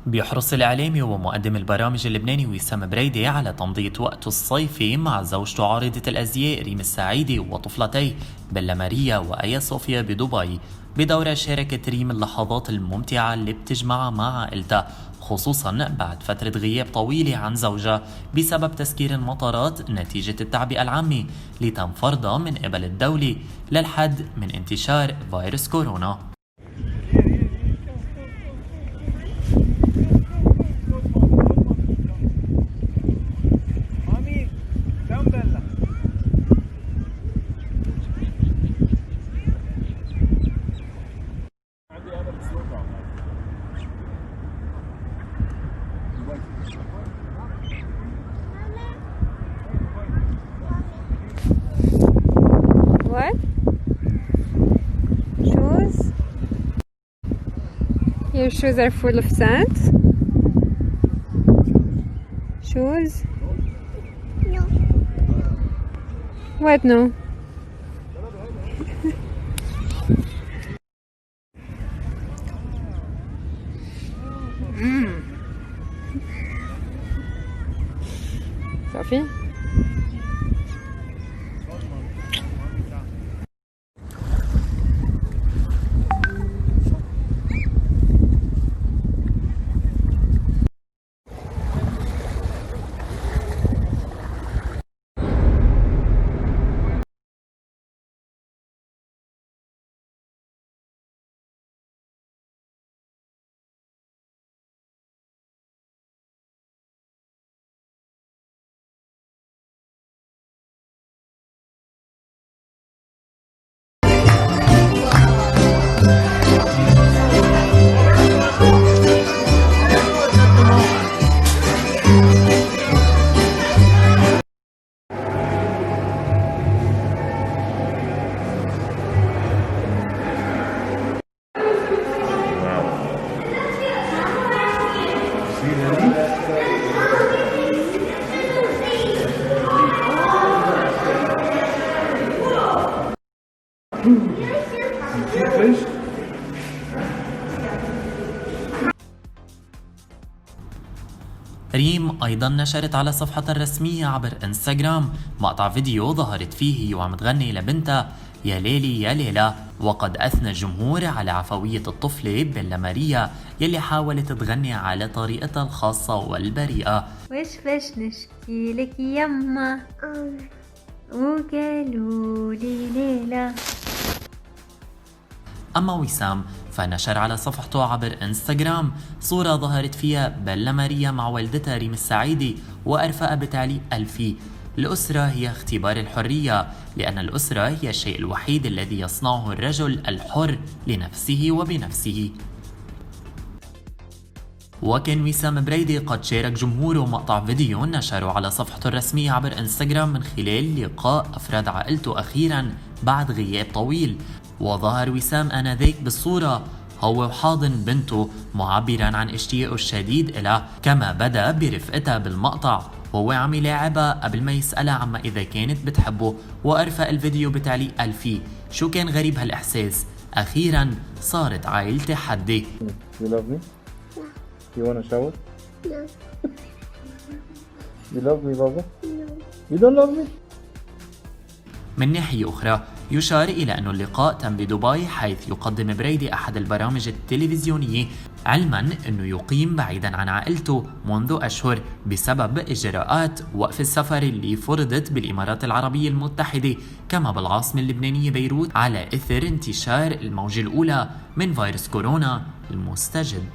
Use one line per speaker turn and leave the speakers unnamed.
بيحرص الإعلامي ومقدم البرامج اللبناني وسام بريدي على تمضية وقته الصيفي مع زوجته عارضة الأزياء ريم السعيدي وطفلتيه بيلا ماريا وآيا صوفيا بدبي. بدورة شاركت ريم اللحظات الممتعة اللي بتجمعها مع عائلتها، خصوصا بعد فترة غياب طويلة عن زوجها بسبب تسكير المطارات نتيجة التعبئة العامة اللي تم فرضها من قبل الدولة للحد من انتشار فيروس كورونا.
What? Shoes? Your shoes are full of sand? Shoes?
No.
What no? Sophie?
ريم أيضا نشرت على صفحتها الرسمية عبر انستغرام مقطع فيديو ظهرت فيه وعم تغني لبنتها يا ليلي يا ليلى، وقد أثنى الجمهور على عفوية الطفلة بيلا ماريا يلي حاولت تغني على طريقتها الخاصة والبريئة.
وش نشكي لك يما وقالوا لي ليلى.
أما وسام فنشر على صفحته عبر انستغرام صورة ظهرت فيها بيلا ماريا مع والدتها ريم السعيدي وأرفقها بتعليق ألفي: الأسرة هي اختبار الحرية، لأن الأسرة هي الشيء الوحيد الذي يصنعه الرجل الحر لنفسه وبنفسه. وكان وسام بريدي قد شارك جمهوره مقطع فيديو نشره على صفحته الرسمية عبر انستغرام من خلال لقاء أفراد عائلته أخيرا بعد غياب طويل، وظهر وسام آنذاك بالصورة هو وحاضن بنته معبرا عن اشتياقه الشديد إلها، كما بدا برفقتها بالمقطع وهو عم يلاعبها قبل ما يسألها عما إذا كانت بتحبه، وأرفق الفيديو بتعليق ألفي: شو كان غريب هالإحساس، أخيرا صارت عائلتي حدي.
You love me? You wanna shower?
No.
You love me, Baba?
No.
You don't love me?
من ناحية أخرى يشار إلى أن اللقاء تم بدبي، حيث يقدم بريدي أحد البرامج التلفزيونية، علما أنه يقيم بعيدا عن عائلته منذ أشهر بسبب إجراءات وقف السفر اللي فرضت بالإمارات العربية المتحدة كما بالعاصمة اللبنانية بيروت على إثر انتشار الموجة الأولى من فيروس كورونا المستجد.